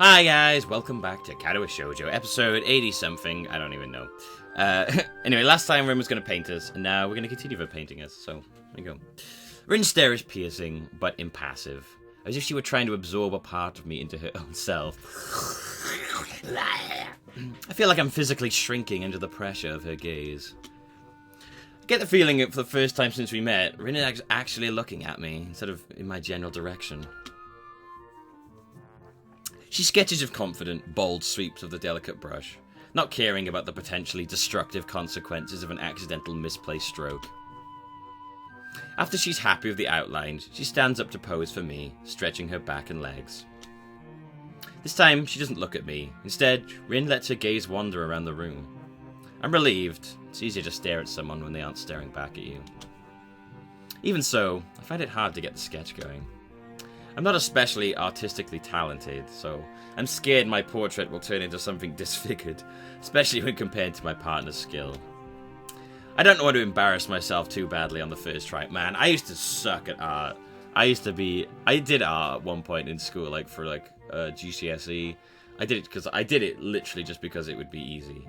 Hi guys, welcome back to Katawa Shoujo, episode 80-something, I don't even know. Anyway, last time Rin was going to paint us, and now we're going to continue for painting us, so there you go. Rin's stare is piercing, but impassive, as if she were trying to absorb a part of me into her own self. I feel like I'm physically shrinking under the pressure of her gaze. I get the feeling that for the first time since we met, Rin is actually looking at me, instead of in my general direction. She sketches with confident, bold sweeps of the delicate brush, not caring about the potentially destructive consequences of an accidental misplaced stroke. After she's happy with the outline, she stands up to pose for me, stretching her back and legs. This time, she doesn't look at me. Instead, Rin lets her gaze wander around the room. I'm relieved. It's easier to stare at someone when they aren't staring back at you. Even so, I find it hard to get the sketch going. I'm not especially artistically talented, so I'm scared my portrait will turn into something disfigured, especially when compared to my partner's skill. I don't want to embarrass myself too badly on the first try. Man, I used to suck at art. I did art at one point in school, for GCSE. I did it literally just because it would be easy,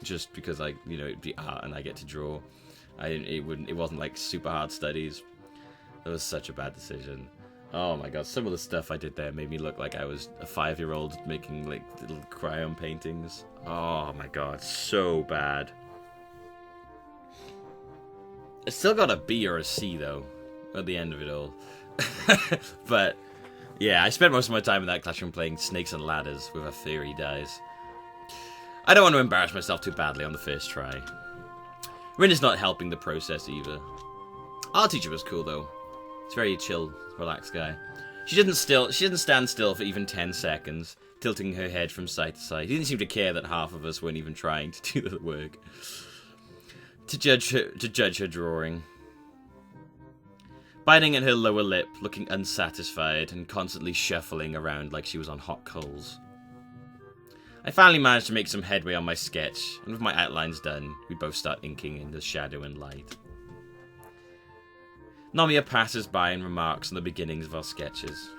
just because it'd be art and I get to draw. It wasn't super hard studies. It was such a bad decision. Oh my god, some of the stuff I did there made me look like I was a 5-year-old making little crayon paintings. Oh my god, so bad. I still got a B or a C though, at the end of it all. But yeah, I spent most of my time in that classroom playing Snakes and Ladders with a fairy dice. I don't want to embarrass myself too badly on the first try. Rin is not helping the process either. Our teacher was cool though. He's a very chill, relaxed guy. She didn't stand still for even 10 seconds, tilting her head from side to side. He didn't seem to care that half of us weren't even trying to do the work. To judge her drawing. Biting at her lower lip, looking unsatisfied, and constantly shuffling around like she was on hot coals. I finally managed to make some headway on my sketch, and with my outlines done, we both start inking in the shadow and light. Nomiya passes by and remarks on the beginnings of our sketches.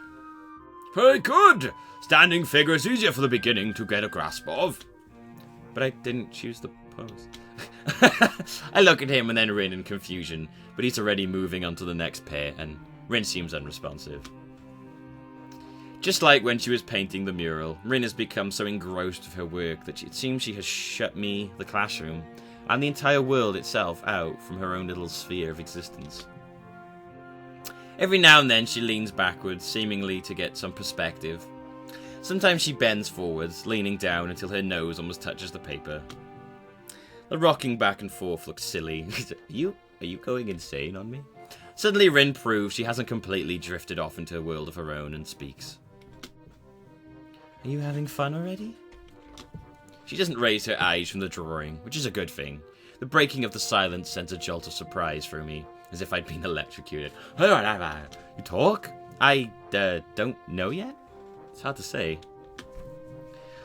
Very good! Standing figure is easier for the beginning to get a grasp of. But I didn't choose the pose. I look at him and then Rin in confusion, but he's already moving on to the next pair, and Rin seems unresponsive. Just like when she was painting the mural, Rin has become so engrossed with her work that it seems she has shut me, the classroom, and the entire world itself out from her own little sphere of existence. Every now and then she leans backwards, seemingly to get some perspective. Sometimes she bends forwards, leaning down until her nose almost touches the paper. The rocking back and forth looks silly. Are you going insane on me? Suddenly Rin proves she hasn't completely drifted off into a world of her own and speaks. Are you having fun already? She doesn't raise her eyes from the drawing, which is a good thing. The breaking of the silence sends a jolt of surprise through me, as if I'd been electrocuted. You talk? I don't know yet? It's hard to say.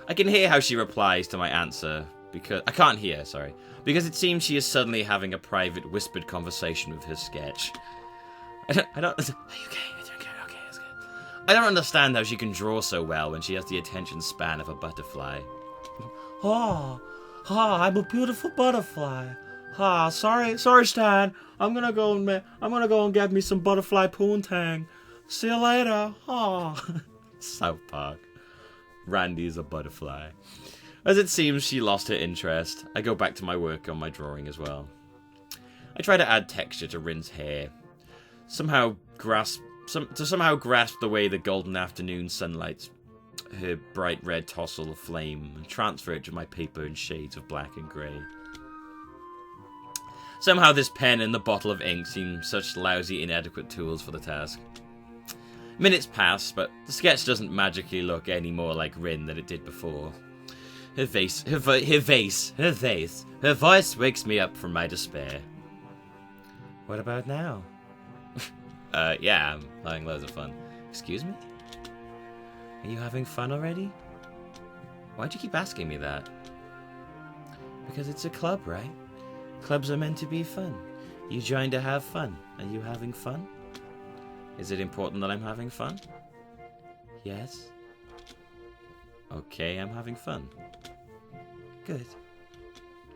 I can hear how she replies to my answer, because it seems she is suddenly having a private whispered conversation with her sketch. Are you okay? Okay, that's good. I don't understand how she can draw so well when she has the attention span of a butterfly. I'm a beautiful butterfly. Sorry, Stan. I'm gonna go and get me some butterfly poontang. See you later. South Park. Randy is a butterfly. As it seems she lost her interest, I go back to my work on my drawing as well. I try to add texture to Rin's hair. Somehow grasp the way the golden afternoon sunlight her bright red tossel aflame and transfer it to my paper in shades of black and grey. Somehow this pen and the bottle of ink seem such lousy, inadequate tools for the task. Minutes pass, but the sketch doesn't magically look any more like Rin than it did before. Her voice wakes me up from my despair. What about now? Yeah, I'm having loads of fun. Excuse me? Are you having fun already? Why'd you keep asking me that? Because it's a club, right? Clubs are meant to be fun. You joined to have fun. Are you having fun? Is it important that I'm having fun? Yes. Okay, I'm having fun. Good.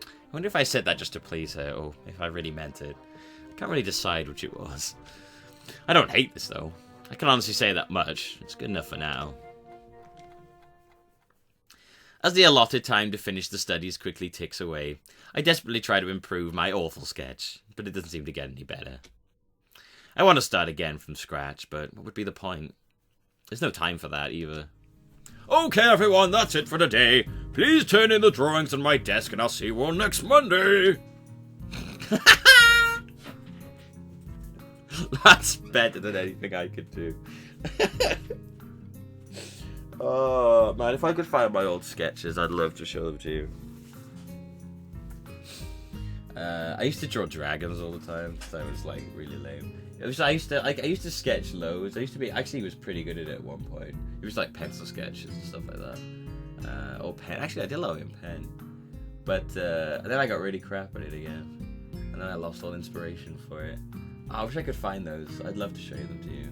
I wonder if I said that just to please her, or if I really meant it. I can't really decide which it was. I don't hate this, though. I can honestly say that much. It's good enough for now. As the allotted time to finish the studies quickly ticks away, I desperately try to improve my awful sketch, but it doesn't seem to get any better. I want to start again from scratch, but what would be the point? There's no time for that, either. Okay, everyone, that's it for today. Please turn in the drawings on my desk, and I'll see you all next Monday. That's better than anything I could do. Oh, man, if I could find my old sketches, I'd love to show them to you. I used to draw dragons all the time, so it was, like, really lame. I used to sketch loads. Actually was pretty good at it at one point. It was, like, pencil sketches and stuff like that. Or pen. Actually, I did a lot in pen. But, then I got really crap at it again. And then I lost all inspiration for it. Oh, I wish I could find those. I'd love to show them to you.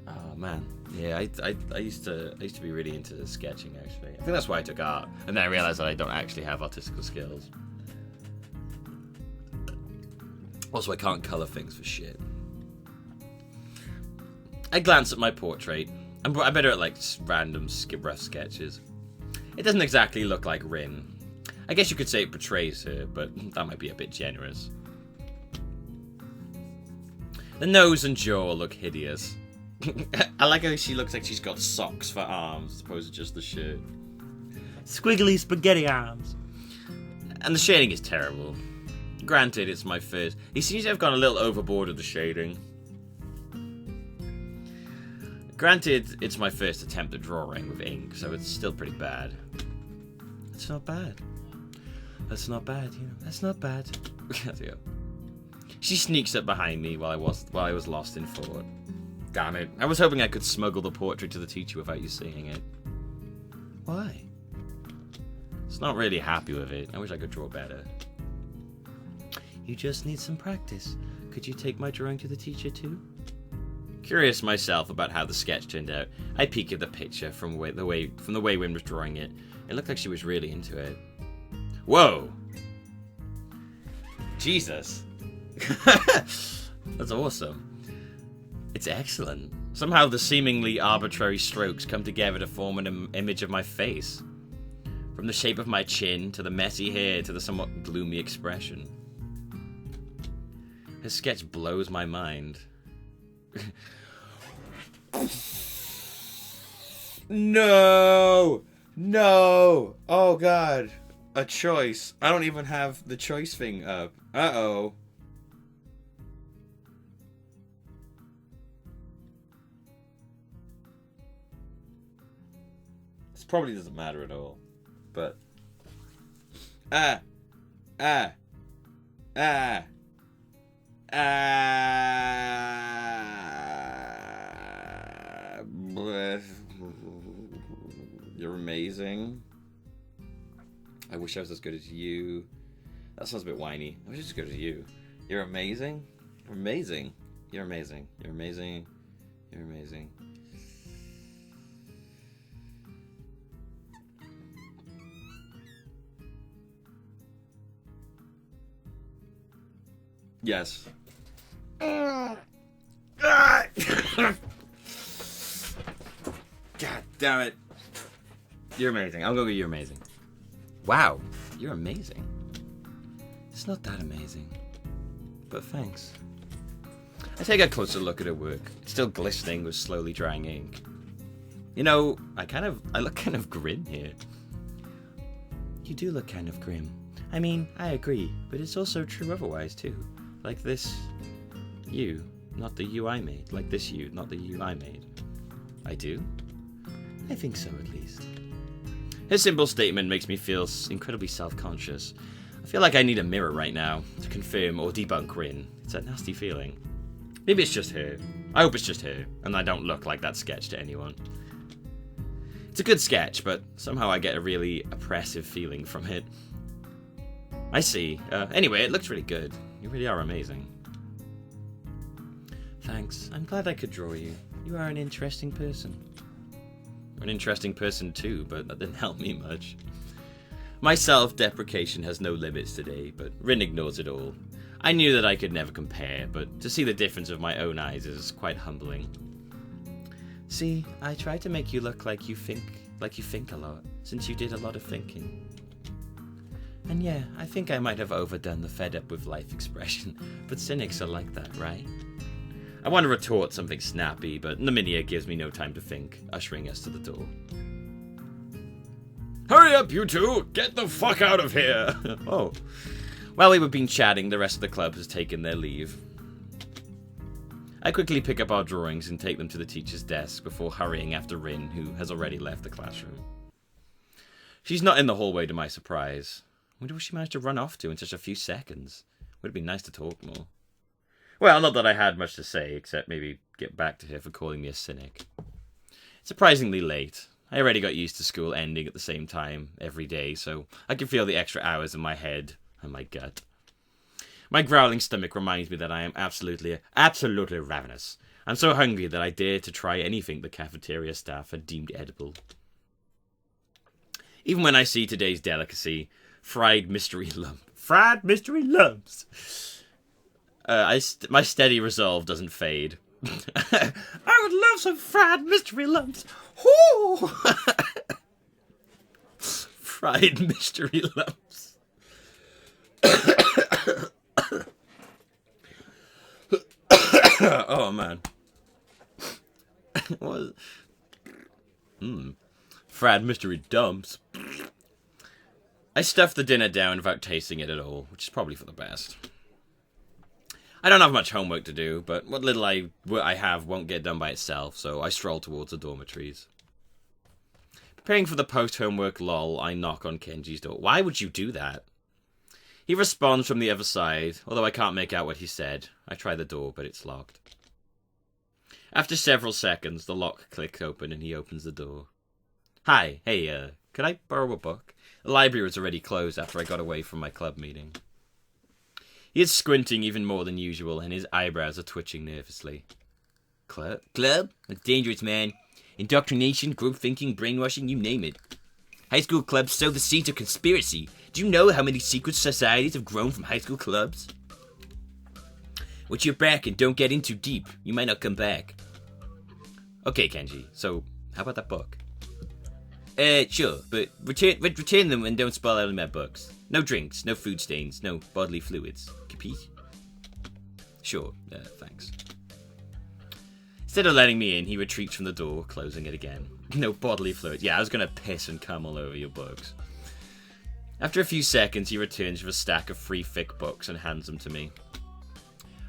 Oh man, yeah, I used to be really into sketching actually. I think that's why I took art, and then I realized that I don't actually have artistical skills. Also, I can't color things for shit. I glance at my portrait. I'm better at like random rough sketches. It doesn't exactly look like Rin. I guess you could say it portrays her, but that might be a bit generous. The nose and jaw look hideous. I like how she looks like she's got socks for arms as opposed to just the shirt. Squiggly spaghetti arms. And the shading is terrible. Granted, it's my first. He seems to have gone a little overboard with the shading. Granted, it's my first attempt at drawing with ink, so it's still pretty bad. It's not bad. That's not bad, you know. That's not bad. Yeah. She sneaks up behind me while I was lost in thought. Damn it. I was hoping I could smuggle the portrait to the teacher without you seeing it. Why? It's not really happy with it. I wish I could draw better. You just need some practice. Could you take my drawing to the teacher too? Curious myself about how the sketch turned out, I peek at the picture from the way Wynn was drawing it. It looked like she was really into it. Whoa! Jesus. That's awesome. It's excellent. Somehow the seemingly arbitrary strokes come together to form an image of my face. From the shape of my chin, to the messy hair, to the somewhat gloomy expression. His sketch blows my mind. No! No! Oh god. A choice. I don't even have the choice thing up. Uh-oh. This probably doesn't matter at all. But... You're amazing. I wish I was as good as you. That sounds a bit whiny. I wish I was as good as you. You're amazing. You're amazing. You're amazing. You're amazing. You're amazing. Yes. God damn it. You're amazing. I'll go with you're amazing. Wow, you're amazing. It's not that amazing, but thanks. I take a closer look at her work. It's still glistening with slowly drying ink. You know, I look kind of grim here. You do look kind of grim. I mean, I agree, but it's also true otherwise too. Like this you, not the you I made. Like this you, not the you I made. I do? I think so, at least. His simple statement makes me feel incredibly self-conscious. I feel like I need a mirror right now to confirm or debunk Rin. It's a nasty feeling. Maybe it's just her. I hope it's just her, and I don't look like that sketch to anyone. It's a good sketch, but somehow I get a really oppressive feeling from it. I see. Anyway, it looks really good. You really are amazing. Thanks. I'm glad I could draw you. You are an interesting person. You're an interesting person too, but that didn't help me much. My self-deprecation has no limits today, but Rin ignores it all. I knew that I could never compare, but to see the difference of my own eyes is quite humbling. See, I try to make you look like you think a lot, since you did a lot of thinking. And yeah, I think I might have overdone the fed up with life expression, but cynics are like that, right? I want to retort something snappy, but Naminia gives me no time to think, ushering us to the door. Hurry up, you two! Get the fuck out of here! Oh. While we were been chatting, the rest of the club has taken their leave. I quickly pick up our drawings and take them to the teacher's desk before hurrying after Rin, who has already left the classroom. She's not in the hallway to my surprise. I wonder what she managed to run off to in such a few seconds. Would have been nice to talk more. Well, not that I had much to say, except maybe get back to her for calling me a cynic. It's surprisingly late. I already got used to school ending at the same time every day, so I can feel the extra hours in my head and my gut. My growling stomach reminds me that I am absolutely ravenous. I'm so hungry that I dare to try anything the cafeteria staff had deemed edible. Even when I see today's delicacy, fried mystery lumps. My steady resolve doesn't fade. I would love some fried mystery lumps. Ooh! Fried mystery lumps. Oh man. What? Fried mystery dumps. I stuffed the dinner down without tasting it at all, which is probably for the best. I don't have much homework to do, but what little I have won't get done by itself, so I stroll towards the dormitories. Preparing for the post-homework lull, I knock on Kenji's door. Why would you do that? He responds from the other side, although I can't make out what he said. I try the door, but it's locked. After several seconds, the lock clicks open and he opens the door. Hi, hey, could I borrow a book? The library was already closed after I got away from my club meeting. He is squinting even more than usual, and his eyebrows are twitching nervously. Club? That's dangerous, man. Indoctrination, group thinking, brainwashing, you name it. High school clubs sow the seeds of conspiracy. Do you know how many secret societies have grown from high school clubs? Watch your back and don't get in too deep. You might not come back. Okay, Kenji, so how about that book? Sure, but return them and don't spoil any of my books. No drinks, no food stains, no bodily fluids. Capiche? Sure, thanks. Instead of letting me in, he retreats from the door, closing it again. No bodily fluids. Yeah, I was gonna piss and cum all over your books. After a few seconds, he returns with a stack of free thick books and hands them to me.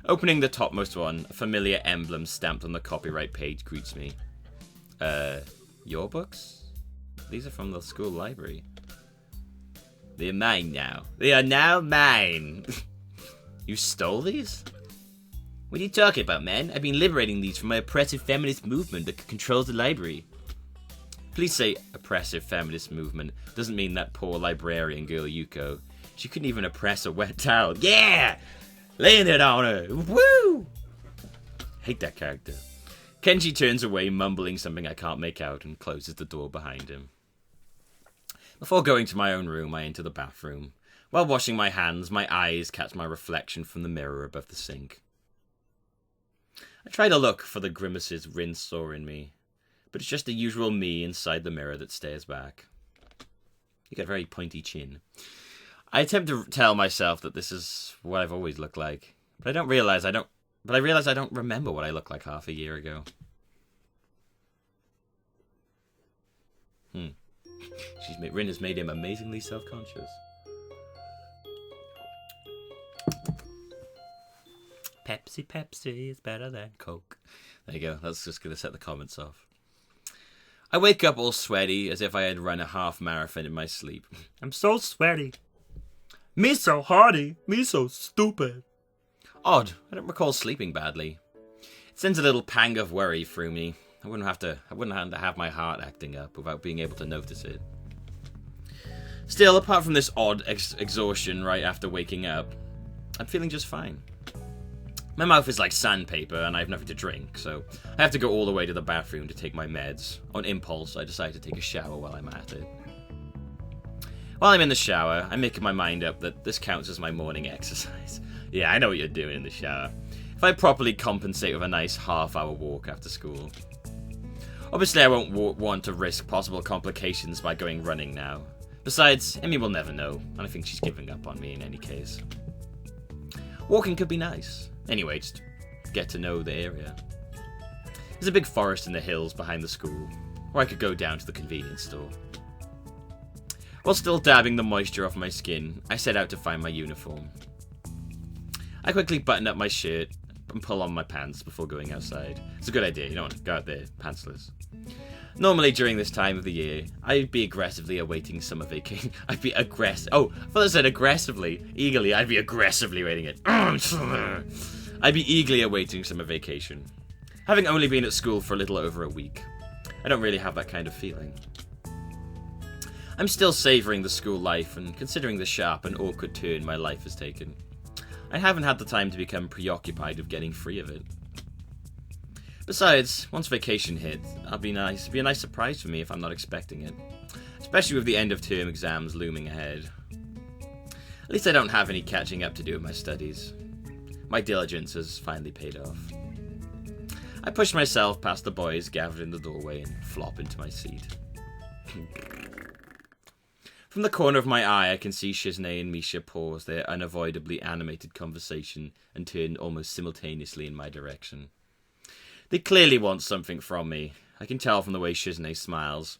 Opening the topmost one, a familiar emblem stamped on the copyright page greets me. Your books? These are from the school library. They are mine now. They are now mine. You stole these? What are you talking about, man? I've been liberating these from my oppressive feminist movement that controls the library. Please say oppressive feminist movement. Doesn't mean that poor librarian girl Yuko. She couldn't even oppress a wet towel. Yeah! Laying it on her. Woo! Hate that character. Kenji turns away, mumbling something I can't make out, and closes the door behind him. Before going to my own room, I enter the bathroom. While washing my hands, my eyes catch my reflection from the mirror above the sink. I try to look for the grimaces Rin saw in me, but it's just the usual me inside the mirror that stares back. You got a very pointy chin. I attempt to tell myself that this is what I've always looked like, but I realize I don't remember what I looked like half a year ago. Rin has made him amazingly self-conscious. Pepsi is better than Coke. There you go. That's just going to set the comments off. I wake up all sweaty, as if I had run a half marathon in my sleep. I'm so sweaty. Me so hardy. Me so stupid. Odd. I don't recall sleeping badly. It sends a little pang of worry through me. I wouldn't have to have my heart acting up without being able to notice it. Still, apart from this odd exhaustion right after waking up, I'm feeling just fine. My mouth is like sandpaper and I have nothing to drink, so I have to go all the way to the bathroom to take my meds. On impulse, I decide to take a shower while I'm at it. While I'm in the shower, I'm making my mind up that this counts as my morning exercise. Yeah, I know what you're doing in the shower. If I properly compensate with a nice half-hour walk after school. Obviously, I won't want to risk possible complications by going running now. Besides, Emmy will never know, and I think she's giving up on me in any case. Walking could be nice. Anyway, just get to know the area. There's a big forest in the hills behind the school, or I could go down to the convenience store. While still dabbing the moisture off my skin, I set out to find my uniform. I quickly button up my shirt and pull on my pants before going outside. It's a good idea, you don't want to go out there pantsless. Normally during this time of the year, I'd be aggressively awaiting summer vacation. I'd be aggressive. Oh, I thought I said aggressively. Eagerly, I'd be aggressively waiting it. I'd be eagerly awaiting summer vacation. Having only been at school for a little over a week, I don't really have that kind of feeling. I'm still savouring the school life and considering the sharp and awkward turn my life has taken. I haven't had the time to become preoccupied with getting free of it. Besides, once vacation hits, it'd be a nice surprise for me if I'm not expecting it. Especially with the end of term exams looming ahead. At least I don't have any catching up to do with my studies. My diligence has finally paid off. I push myself past the boys gathered in the doorway and flop into my seat. From the corner of my eye, I can see Shizune and Misha pause their unavoidably animated conversation and turn almost simultaneously in my direction. They clearly want something from me. I can tell from the way Shizune smiles.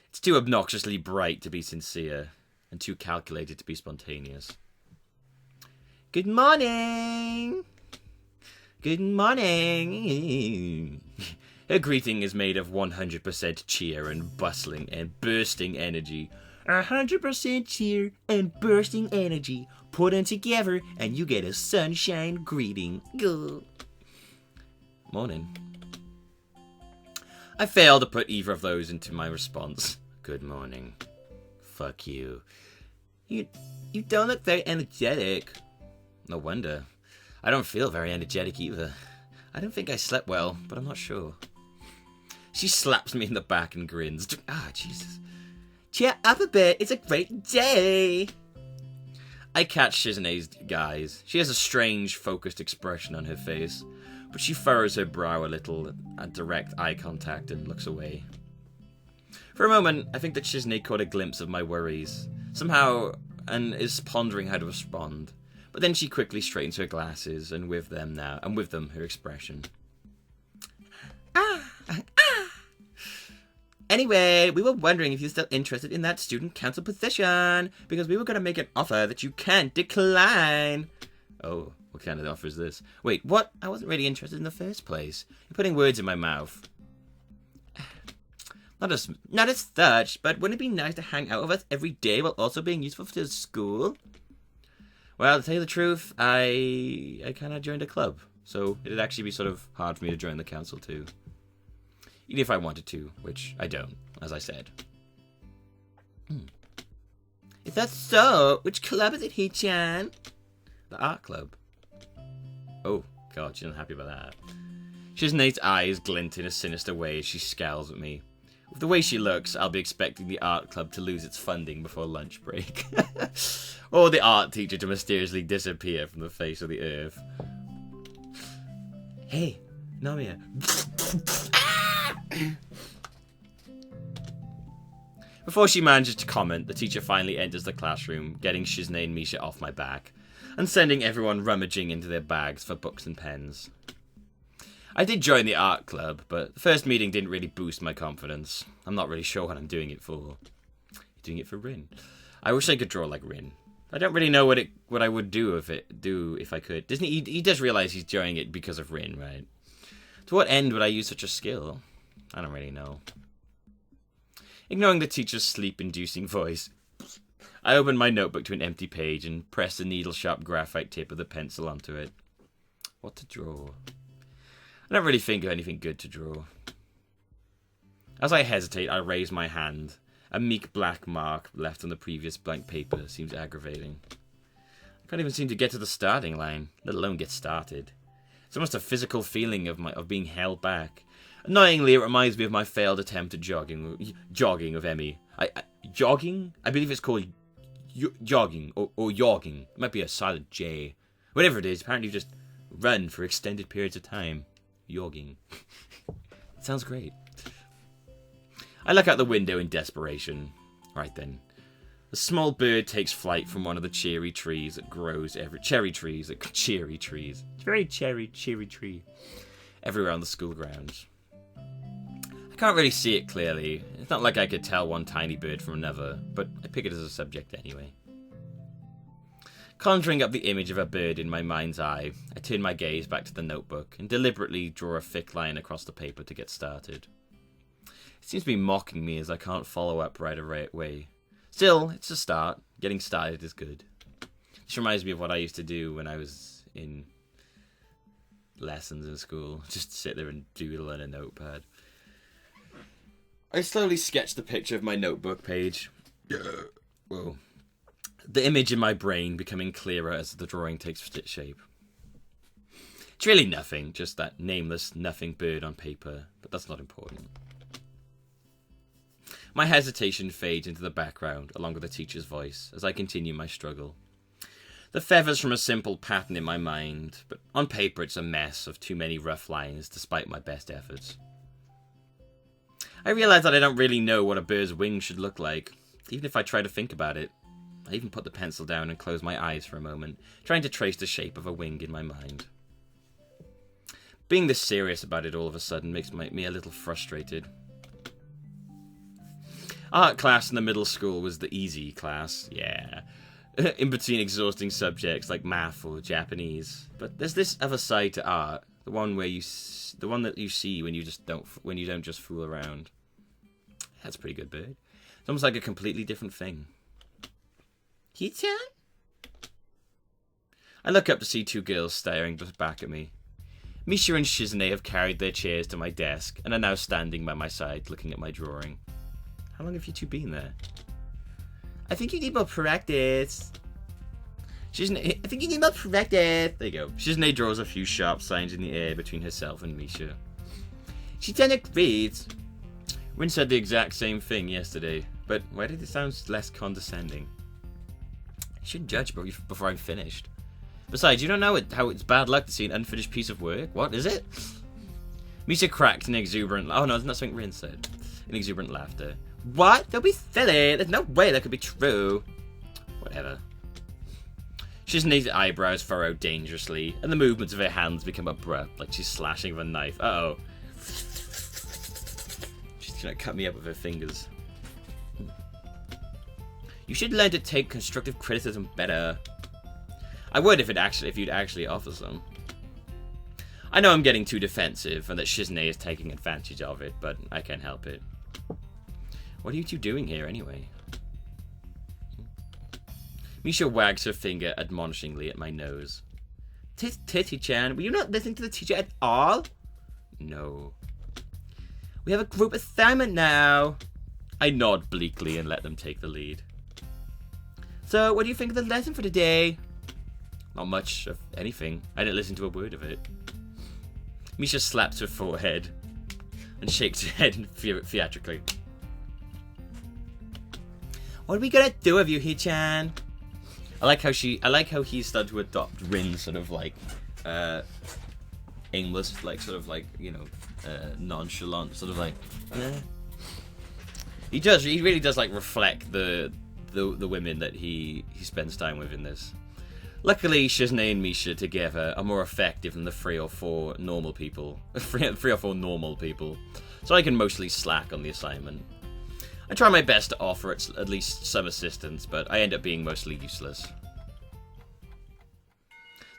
It's too obnoxiously bright to be sincere, and too calculated to be spontaneous. Good morning! Good morning! Her greeting is made of 100% cheer and bustling and bursting energy. 100% cheer and bursting energy. Put them together and you get a sunshine greeting. Morning. I fail to put either of those into my response. Good morning. Fuck you. You don't look very energetic. No wonder. I don't feel very energetic either. I don't think I slept well, but I'm not sure. She slaps me in the back and grins. Ah, Jesus. Cheer up a bit. It's a great day. I catch Shizune's gaze. She has a strange, focused expression on her face, but she furrows her brow a little at direct eye contact and looks away. For a moment, I think that Shizune caught a glimpse of my worries, somehow, and is pondering how to respond. But then she quickly straightens her glasses, and with them her expression. Anyway, we were wondering if you're still interested in that student council position, because we were going to make an offer that you can't decline. Oh, what kind of offer is this? Wait, what? I wasn't really interested in the first place. You're putting words in my mouth. Not as such, but wouldn't it be nice to hang out with us every day while also being useful to the school? Well, to tell you the truth, I kind of joined a club, so it'd actually be sort of hard for me to join the council too. Even if I wanted to, which I don't, as I said. Is that so? Which club is it, Hee-chan? The art club. Oh, God, she's not happy about that. Shizune's eyes glint in a sinister way as she scowls at me. With the way she looks, I'll be expecting the art club to lose its funding before lunch break. Or the art teacher to mysteriously disappear from the face of the earth. Hey, Nomiya. Before she manages to comment, the teacher finally enters the classroom, getting Shizune and Misha off my back, and sending everyone rummaging into their bags for books and pens. I did join the art club, but the first meeting didn't really boost my confidence. I'm not really sure what I'm doing it for. Doing it for Rin. I wish I could draw like Rin. I don't really know what I would do if I could. Doesn't he does realize he's doing it because of Rin, right? To what end would I use such a skill? I don't really know. Ignoring the teacher's sleep-inducing voice, I opened my notebook to an empty page and pressed the needle-sharp graphite tip of the pencil onto it. What to draw? I don't really think of anything good to draw. As I hesitate, I raise my hand. A meek black mark left on the previous blank paper seems aggravating. Can't even seem to get to the starting line, let alone get started. It's almost a physical feeling of being held back. Annoyingly, it reminds me of my failed attempt at jogging with Emmy. Jogging? I believe it's called jogging or yogging. It might be a silent J. Whatever it is, apparently you just run for extended periods of time. Yogging. Sounds great. I look out the window in desperation. Right then. A small bird takes flight from one of the cherry trees that grows cherry trees. It's very cheery tree. Everywhere on the school grounds. I can't really see it clearly. It's not like I could tell one tiny bird from another, but I pick it as a subject anyway. Conjuring up the image of a bird in my mind's eye, I turn my gaze back to the notebook and deliberately draw a thick line across the paper to get started. It seems to be mocking me as I can't follow up right away. Still, it's a start. Getting started is good. This reminds me of what I used to do when I was in lessons in school. Just sit there and doodle on a notepad. I slowly sketch the picture of my notebook page. Whoa. The image in my brain becoming clearer as the drawing takes shape. It's really nothing, just that nameless nothing bird on paper, but that's not important. My hesitation fades into the background, along with the teacher's voice, as I continue my struggle. The feathers from a simple pattern in my mind, but on paper it's a mess of too many rough lines, despite my best efforts. I realize that I don't really know what a bird's wings should look like, even if I try to think about it. I even put the pencil down and close my eyes for a moment, trying to trace the shape of a wing in my mind. Being this serious about it all of a sudden makes me a little frustrated. Art class in the middle school was the easy class, yeah. In between exhausting subjects like math or Japanese. But there's this other side to art, the one that you see when you don't just fool around. That's a pretty good bird. It's almost like a completely different thing. Hichan? I look up to see two girls staring back at me. Misha and Shizune have carried their chairs to my desk and are now standing by my side looking at my drawing. How long have you two been there? I think you need more practice. I think you need more practice. There you go. Shizune draws a few sharp signs in the air between herself and Misha. She agrees. Rin said the exact same thing yesterday, but why did it sound less condescending? You shouldn't judge before I'm finished. Besides, you don't know how it's bad luck to see an unfinished piece of work. What is it? Misha cracked an exuberant... Oh no, that's something Rin said. An exuberant laughter. What? Don't be silly. There's no way that could be true. Whatever. Shizune's eyebrows furrow dangerously, and the movements of her hands become abrupt, like she's slashing with a knife. Uh-oh. She's gonna cut me up with her fingers. You should learn to take constructive criticism better. I would if you'd actually offer some. I know I'm getting too defensive, and that Shizune is taking advantage of it, but I can't help it. What are you two doing here, anyway? Misha wags her finger admonishingly at my nose. Titty-chan, were you not listening to the teacher at all? No. We have a group assignment now. I nod bleakly and let them take the lead. So, what do you think of the lesson for today? Not much of anything. I didn't listen to a word of it. Misha slaps her forehead and shakes her head theatrically. What are we gonna do with you, Hichan? I like how he's started to adopt Rin's sort of like aimless, like sort of like, you know, nonchalant, sort of like He really does like reflect the women that he spends time with in this. Luckily, Shizune and Misha together are more effective than the three or four normal people, so I can mostly slack on the assignment. I try my best to offer at least some assistance, but I end up being mostly useless.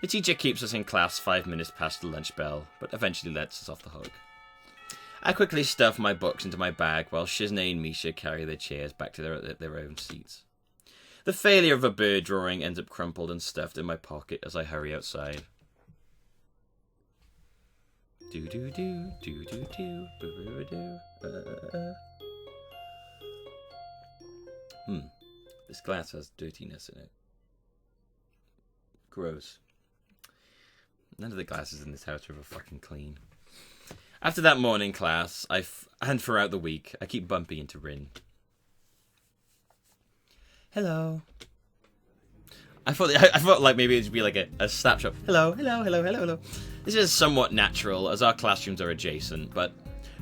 The teacher keeps us in class 5 minutes past the lunch bell, but eventually lets us off the hook. I quickly stuff my books into my bag while Shizune and Misha carry their chairs back to their own seats. The failure of a bird drawing ends up crumpled and stuffed in my pocket as I hurry outside. This glass has dirtiness in it. Gross. None of the glasses in this house are ever fucking clean. After that morning class, and throughout the week, I keep bumping into Rin. Hello. I thought like maybe it'd be like a snapshot. Hello, hello, hello, hello, hello. This is somewhat natural, as our classrooms are adjacent, but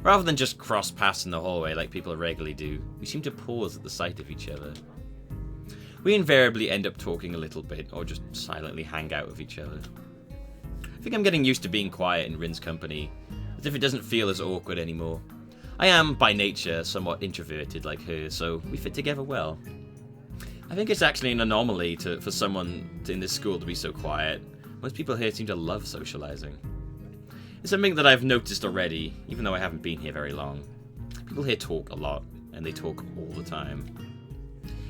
rather than just cross paths in the hallway like people regularly do, we seem to pause at the sight of each other. We invariably end up talking a little bit, or just silently hang out with each other. I think I'm getting used to being quiet in Rin's company, as if it doesn't feel as awkward anymore. I am, by nature, somewhat introverted like her, so we fit together well. I think it's actually an anomaly for someone in this school to be so quiet. Most people here seem to love socializing. It's something that I've noticed already, even though I haven't been here very long. People here talk a lot, and they talk all the time.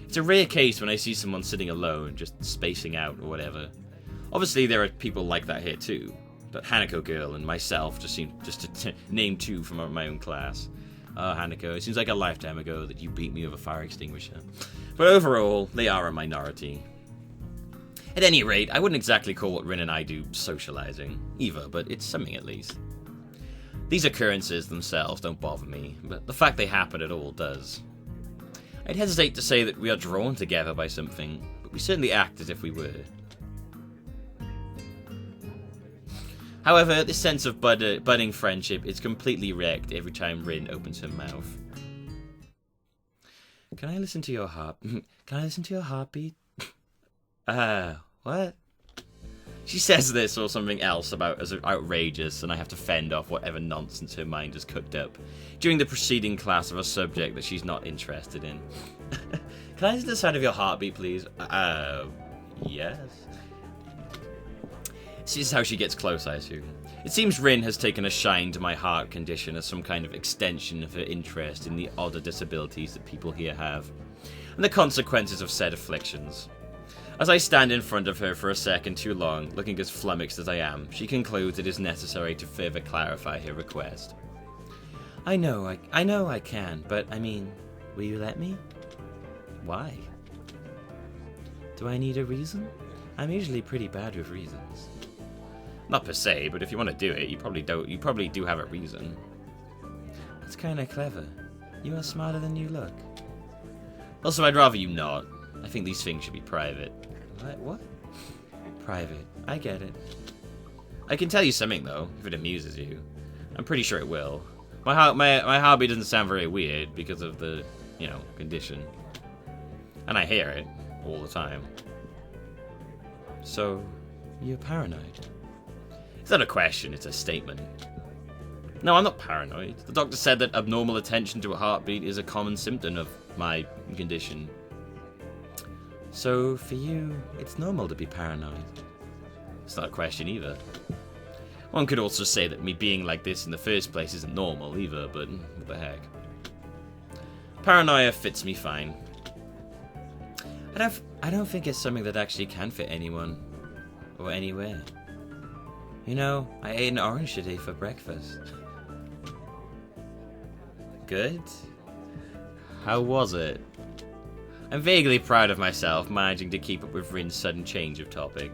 It's a rare case when I see someone sitting alone, just spacing out or whatever. Obviously there are people like that here too, but Hanako Girl and myself just to name two from my own class. Hanako, it seems like a lifetime ago that you beat me with a fire extinguisher. But overall, they are a minority. At any rate, I wouldn't exactly call what Rin and I do socializing, either, but it's something at least. These occurrences themselves don't bother me, but the fact they happen at all does. I'd hesitate to say that we are drawn together by something, but we certainly act as if we were. However, this sense of budding friendship is completely wrecked every time Rin opens her mouth. Can I listen to your heartbeat? What? She says this or something else about as outrageous, and I have to fend off whatever nonsense her mind has cooked up during the preceding class of a subject that she's not interested in. Can I listen to the sound of your heartbeat, please? Yes. This is how she gets close, I assume. It seems Rin has taken a shine to my heart condition as some kind of extension of her interest in the odder disabilities that people here have, and the consequences of said afflictions. As I stand in front of her for a second too long, looking as flummoxed as I am, she concludes it is necessary to further clarify her request. I know I can, but I mean, will you let me? Why? Do I need a reason? I'm usually pretty bad with reasons. Not per se, but if you want to do it, you probably do have a reason. That's kinda clever. You are smarter than you look. Also, I'd rather you not. I think these things should be private. What? Private. I get it. I can tell you something, though, if it amuses you. I'm pretty sure it will. My hobby doesn't sound very weird because of the, condition. And I hear it all the time. So, you're paranoid? It's not a question, it's a statement. No, I'm not paranoid. The doctor said that abnormal attention to a heartbeat is a common symptom of my condition. So, for you, it's normal to be paranoid? It's not a question either. One could also say that me being like this in the first place isn't normal either, but what the heck. Paranoia fits me fine. I don't think it's something that actually can fit anyone. Or anywhere. I ate an orange today for breakfast. Good? How was it? I'm vaguely proud of myself, managing to keep up with Rin's sudden change of topic.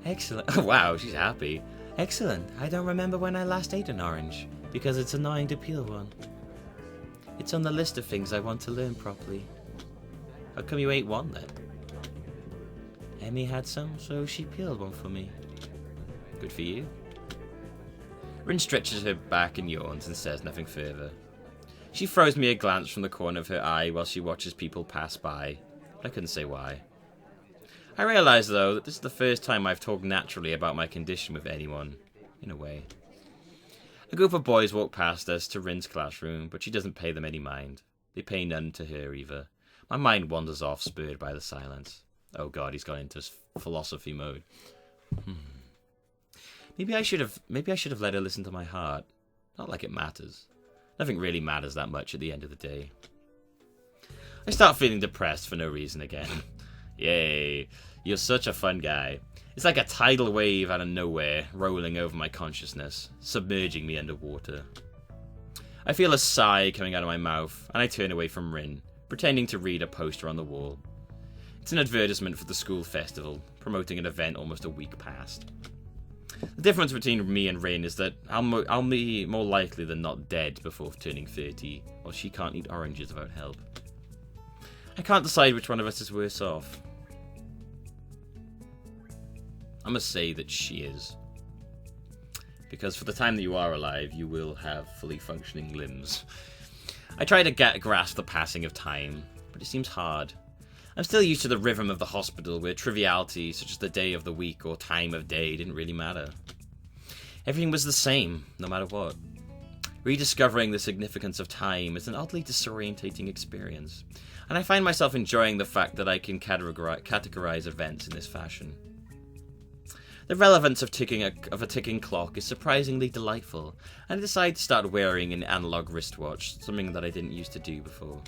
Excellent. Wow, she's happy. Excellent. I don't remember when I last ate an orange, because it's annoying to peel one. It's on the list of things I want to learn properly. How come you ate one, then? Emmy had some, so she peeled one for me. Good for you. Rin stretches her back and yawns and says nothing further. She throws me a glance from the corner of her eye while she watches people pass by. I couldn't say why. I realise, though, that this is the first time I've talked naturally about my condition with anyone, in a way. A group of boys walk past us to Rin's classroom, but she doesn't pay them any mind. They pay none to her either. My mind wanders off, spurred by the silence. Oh god, he's gone into philosophy mode. Maybe I should have let her listen to my heart. Not like it matters. Nothing really matters that much at the end of the day. I start feeling depressed for no reason again. Yay, you're such a fun guy. It's like a tidal wave out of nowhere, rolling over my consciousness, submerging me underwater. I feel a sigh coming out of my mouth, and I turn away from Rin, pretending to read a poster on the wall. It's an advertisement for the school festival, promoting an event almost a week past. The difference between me and Rin is that I'll be more likely than not dead before turning 30, while she can't eat oranges without help. I can't decide which one of us is worse off. I must say that she is. Because for the time that you are alive, you will have fully functioning limbs. I try to grasp the passing of time, but it seems hard. I'm still used to the rhythm of the hospital, where trivialities such as the day of the week or time of day didn't really matter. Everything was the same, no matter what. Rediscovering the significance of time is an oddly disorientating experience, and I find myself enjoying the fact that I can categorize events in this fashion. The relevance of a ticking clock is surprisingly delightful, and I decided to start wearing an analog wristwatch, something that I didn't used to do before.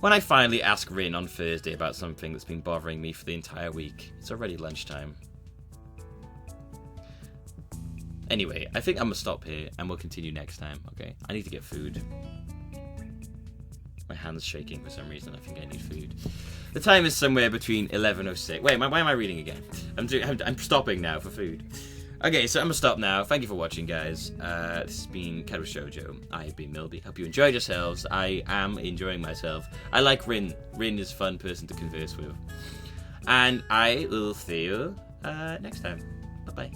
When I finally ask Rin on Thursday about something that's been bothering me for the entire week, it's already lunchtime. Anyway, I think I'm going to stop here, and we'll continue next time, okay? I need to get food. My hand's shaking for some reason. I think I need food. The time is somewhere between 11:06. Wait, why am I reading again? I'm stopping now for food. Okay, so I'm gonna stop now. Thank you for watching, guys. This has been Katawa Shoujo. I have been Millbee. Hope you enjoyed yourselves. I am enjoying myself. I like Rin. Rin is a fun person to converse with. And I will see you next time. Bye-bye.